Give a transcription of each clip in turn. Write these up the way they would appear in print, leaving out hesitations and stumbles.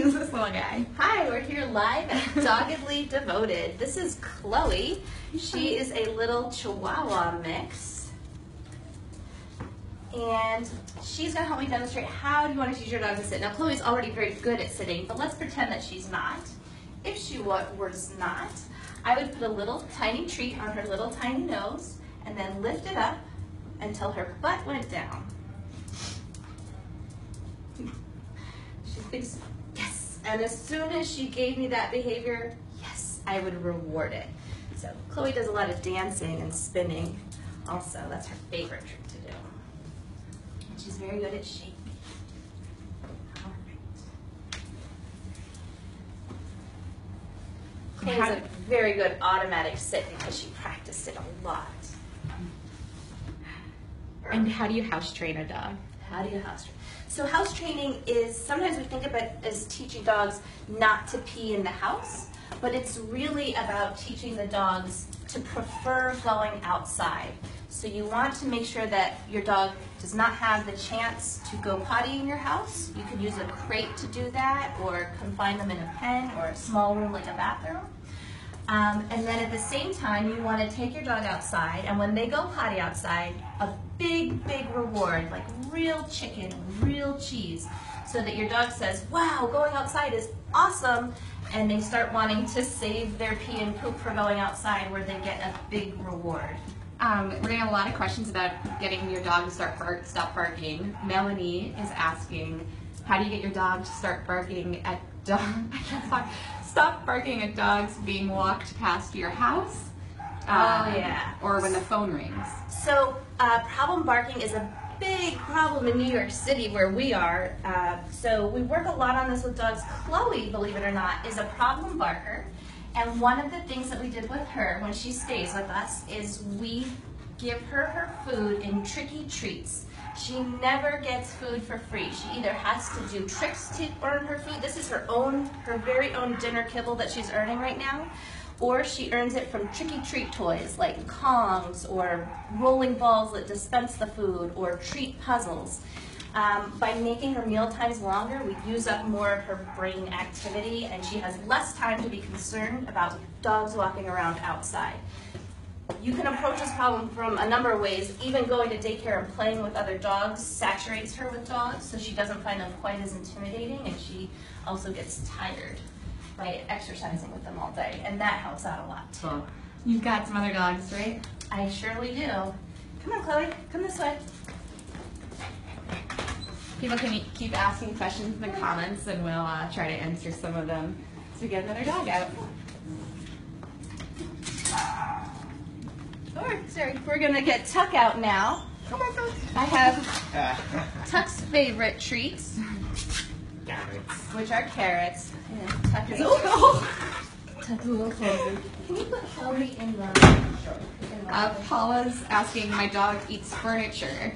is this little guy? Hi, we're here live at Doggedly Devoted. This is Chloe. She is a little Chihuahua mix. And she's going to help me demonstrate how do you want to teach your dog to sit. Now, Chloe's already very good at sitting, but let's pretend that she's not. If she was not, I would put a little tiny treat on her little tiny nose and then lift it up until her butt went down. She thinks, yes. And as soon as she gave me that behavior, yes, I would reward it. So Chloe does a lot of dancing and spinning also. That's her favorite trick to do. And she's very good at shaking. All right. Chloe's a very good automatic sit because she practiced it a lot. And how do you house train a dog? How do you house train? So house training is, sometimes we think of it as teaching dogs not to pee in the house, but it's really about teaching the dogs to prefer going outside. So you want to make sure that your dog does not have the chance to go potty in your house. You could use a crate to do that, or confine them in a pen or a small room like a bathroom. And then at the same time, you want to take your dog outside, and when they go potty outside, a big, big reward, like real chicken, real cheese, so that your dog says, wow, going outside is awesome, and they start wanting to save their pee and poop for going outside, where they get a big reward. We're getting a lot of questions about getting your dog to stop barking. Melanie is asking, how do you get your dog to start barking at stop barking at dogs being walked past your house? Or when the phone rings. So problem barking is a big problem in New York City where we are. So we work a lot on this with dogs. Chloe, believe it or not, is a problem barker. And one of the things that we did with her when she stays with us is we give her her food in tricky treats. She never gets food for free. She either has to do tricks to earn her food. This is her very own dinner kibble that she's earning right now. Or she earns it from tricky treat toys like Kongs or rolling balls that dispense the food or treat puzzles. By making her meal times longer, we use up more of her brain activity, and she has less time to be concerned about dogs walking around outside. You can approach this problem from a number of ways. Even going to daycare and playing with other dogs saturates her with dogs, so she doesn't find them quite as intimidating, and she also gets tired by exercising with them all day, and that helps out a lot too. Cool. You've got some other dogs, right? I surely do. Come on, Chloe. Come this way. People can keep asking questions in the comments, and we'll try to answer some of them as we get another dog out. Sorry, we're gonna get Tuck out now. Come on, Tuck. I have Tuck's favorite treats, which are carrots. And Tuck is Tuck's a little closer. Can you put Chloe in the? Paula's asking, my dog eats furniture.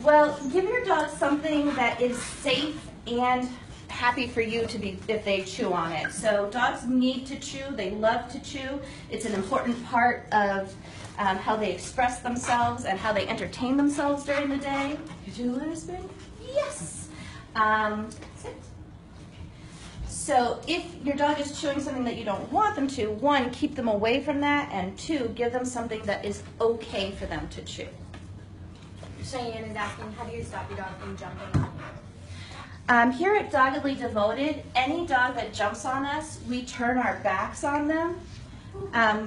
Well, give your dog something that is safe and happy for you to be if they chew on it. So dogs need to chew. They love to chew. It's an important part of how they express themselves and how they entertain themselves during the day. Did you let us spin? Yes. Sit. So if your dog is chewing something that you don't want them to, one, keep them away from that, and two, give them something that is okay for them to chew. Cheyenne is asking, how do you stop your dog from jumping on you? Here at Doggedly Devoted, any dog that jumps on us, we turn our backs on them.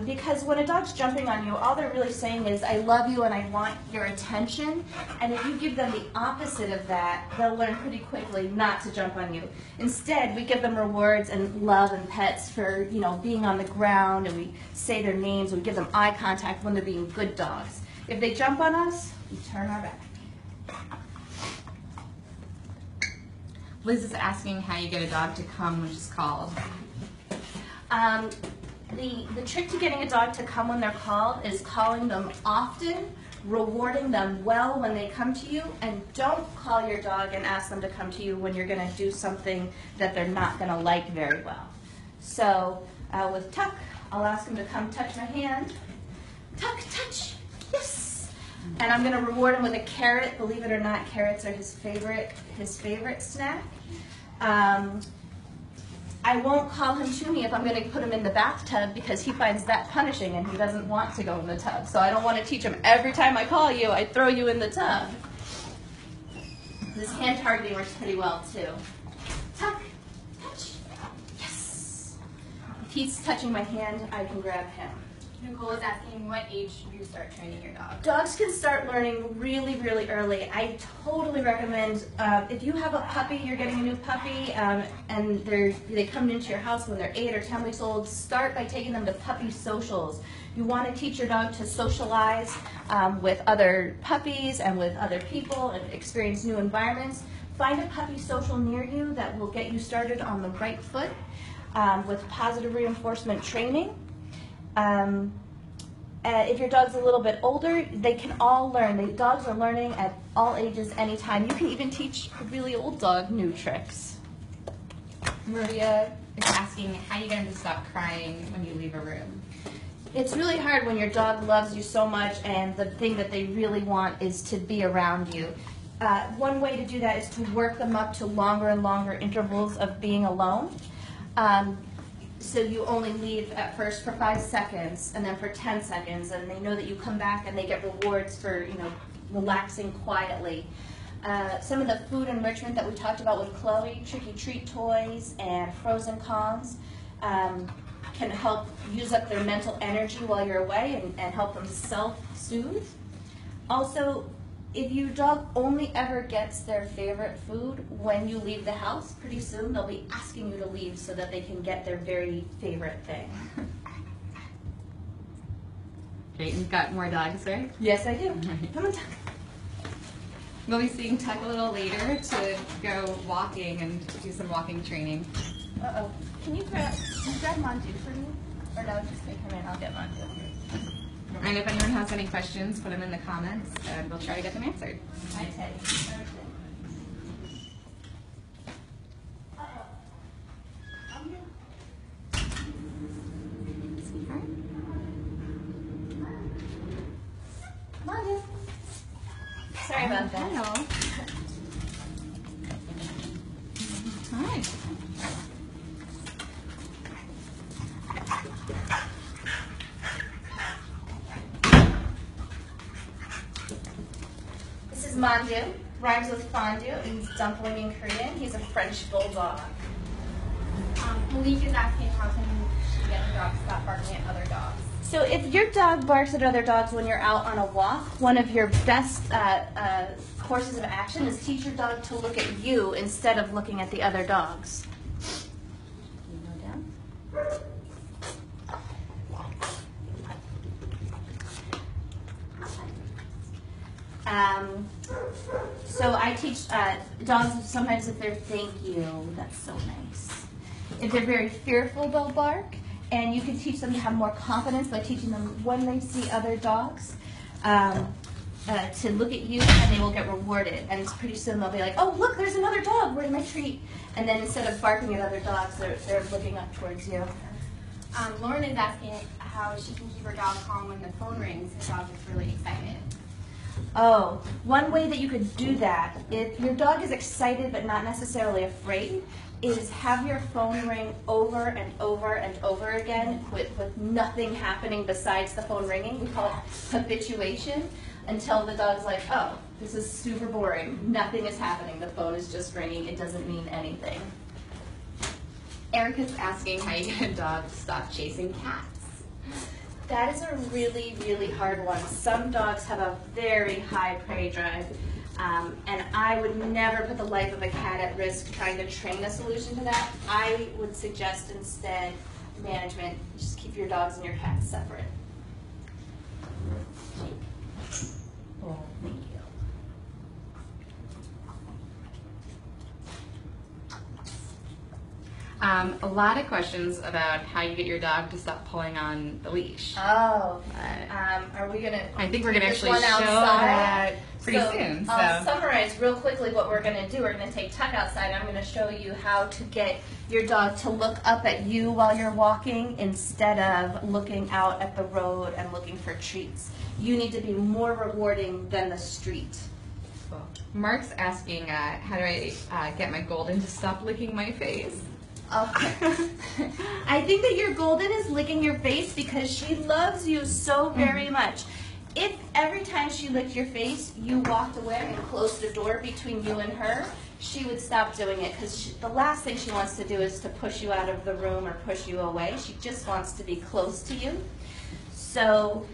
Because when a dog's jumping on you, all they're really saying is, I love you and I want your attention. And if you give them the opposite of that, they'll learn pretty quickly not to jump on you. Instead, we give them rewards and love and pets for, being on the ground, and we say their names, and we give them eye contact when they're being good dogs. If they jump on us, we turn our back. Liz is asking how you get a dog to come, which is called. The trick to getting a dog to come when they're called is calling them often, rewarding them well when they come to you, and don't call your dog and ask them to come to you when you're going to do something that they're not going to like very well. So with Tuck, I'll ask him to come touch my hand. Tuck, touch. Yes. And I'm going to reward him with a carrot. Believe it or not, carrots are his favorite snack. I won't call him to me if I'm going to put him in the bathtub because he finds that punishing and he doesn't want to go in the tub. So I don't want to teach him every time I call you, I throw you in the tub. This hand targeting works pretty well too. Tuck, touch. Yes. If he's touching my hand, I can grab him. Nicole is asking, what age should you start training your dog? Dogs can start learning really, really early. I totally recommend if you have a puppy, you're getting a new puppy, and they come into your house when they're 8 or 10 weeks old, start by taking them to puppy socials. You want to teach your dog to socialize with other puppies and with other people and experience new environments. Find a puppy social near you that will get you started on the right foot with positive reinforcement training. If your dog's a little bit older, they can all learn. Dogs are learning at all ages, anytime. You can even teach a really old dog new tricks. Maria is asking how you get him to stop crying when you leave a room. It's really hard when your dog loves you so much and the thing that they really want is to be around you. One way to do that is to work them up to longer and longer intervals of being alone. So you only leave at first for 5 seconds and then for 10 seconds, and they know that you come back and they get rewards for, relaxing quietly. Some of the food enrichment that we talked about with Chloe, Tricky Treat toys and frozen Kongs, can help use up their mental energy while you're away and help them self-soothe. Also, if your dog only ever gets their favorite food when you leave the house, pretty soon they'll be asking you to leave so that they can get their very favorite thing. Great, and you've got more dogs, right? Yes, I do. Come on, Tuck. We'll be seeing Tuck a little later to go walking and do some walking training. Uh-oh. Can you grab Mondu for me? Or no, just take him in. I'll get Mondu. And if anyone has any questions, put them in the comments, and we'll try to get them answered. Hi, Teddy. Mondu. Sorry about that. Hello. Hi. This is Mandu, rhymes with fondue, and dumpling in Korean. He's a French bulldog. Malik is asking, how can she get the dog to stop barking at other dogs? So if your dog barks at other dogs when you're out on a walk, one of your best courses of action is teach your dog to look at you instead of looking at the other dogs. Can you go down? So I teach dogs sometimes if they're thank you, that's so nice. If they're very fearful, they'll bark, and you can teach them to have more confidence by teaching them when they see other dogs to look at you, and they will get rewarded. And pretty soon they'll be like, oh, look, there's another dog, where's my treat? And then instead of barking at other dogs, they're looking up towards you. Lauren is asking how she can keep her dog calm when the phone rings. Her dog gets really excited. Oh, one way that you could do that, if your dog is excited but not necessarily afraid, is have your phone ring over and over and over again with nothing happening besides the phone ringing. We call it habituation, until the dog's like, oh, this is super boring. Nothing is happening. The phone is just ringing. It doesn't mean anything. Erica's asking how you get a dog to stop chasing cats. That is a really, really hard one. Some dogs have a very high prey drive, and I would never put the life of a cat at risk trying to train a solution to that. I would suggest instead management, just keep your dogs and your cats separate. Oh, thank you. A lot of questions about how you get your dog to stop pulling on the leash. Oh, are we gonna? I think we're gonna this actually one show outside? that pretty soon. So. I'll summarize real quickly what we're gonna do. We're gonna take Tuck outside. I'm gonna show you how to get your dog to look up at you while you're walking instead of looking out at the road and looking for treats. You need to be more rewarding than the street. Mark's asking, how do I get my Golden to stop licking my face? Okay. I think that your golden is licking your face because she loves you so very much. If every time she licked your face, you walked away and closed the door between you and her, she would stop doing it because the last thing she wants to do is to push you out of the room or push you away. She just wants to be close to you. So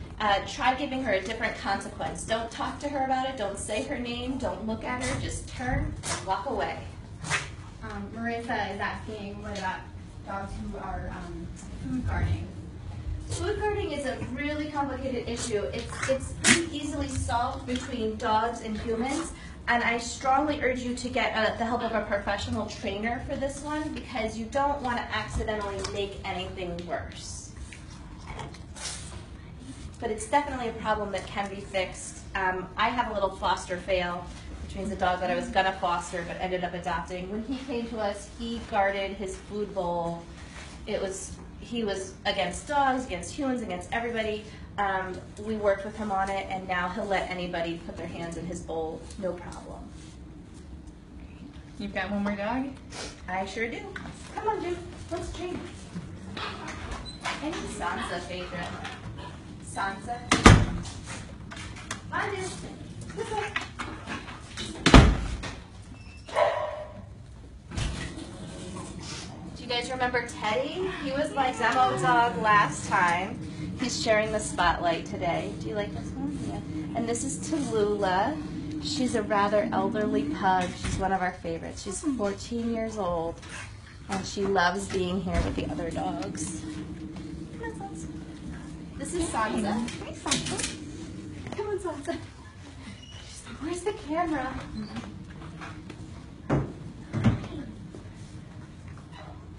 try giving her a different consequence. Don't talk to her about it. Don't say her name. Don't look at her. Just turn and walk away. Marissa is asking, what about dogs who are food guarding? Food guarding is a really complicated issue. It's pretty easily solved between dogs and humans, and I strongly urge you to get the help of a professional trainer for this one because you don't want to accidentally make anything worse. But it's definitely a problem that can be fixed. I have a little foster fail, which means a dog that I was gonna foster but ended up adopting. When he came to us, he guarded his food bowl. He was against dogs, against humans, against everybody. We worked with him on it, and now he'll let anybody put their hands in his bowl, no problem. You've got one more dog? I sure do. Come on, Duke. Let's train. Any Sansa favorite? Sansa? Come on, Duke. This way. Do you guys remember Teddy? He was my demo dog last time. He's sharing the spotlight today. Do you like this one? Yeah. And this is Tallulah. She's a rather elderly pug. She's one of our favorites. She's 14 years old, and she loves being here with the other dogs. Come on, Sansa. This is Sansa. Hey, Sansa. Come on, Sansa. Where's the camera?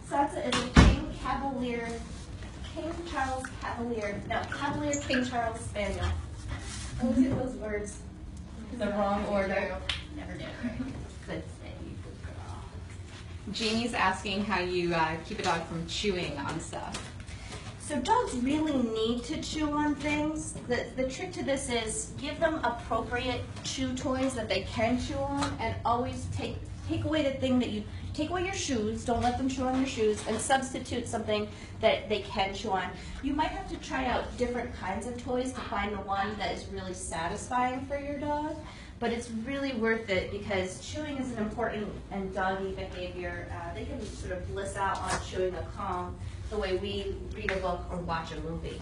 Sansa is a Cavalier King Charles Spaniel. I always get those words in the wrong order. Never did it right. Good. Janie's asking how you keep a dog from chewing on stuff. So dogs really need to chew on things. The trick to this is give them appropriate chew toys that they can chew on, and always take away the thing that you take away your shoes. Don't let them chew on your shoes, and substitute something that they can chew on. You might have to try out different kinds of toys to find the one that is really satisfying for your dog. But it's really worth it because chewing is an important and doggy behavior. They can sort of bliss out on chewing a calm the way we read a book or watch a movie.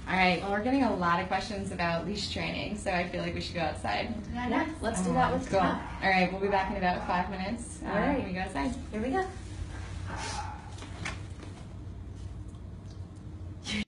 All right, well, we're getting a lot of questions about leash training, so I feel like we should go outside. Yeah, let's do that with Cool. Tom. All right, we'll be back in about 5 minutes. All right. We go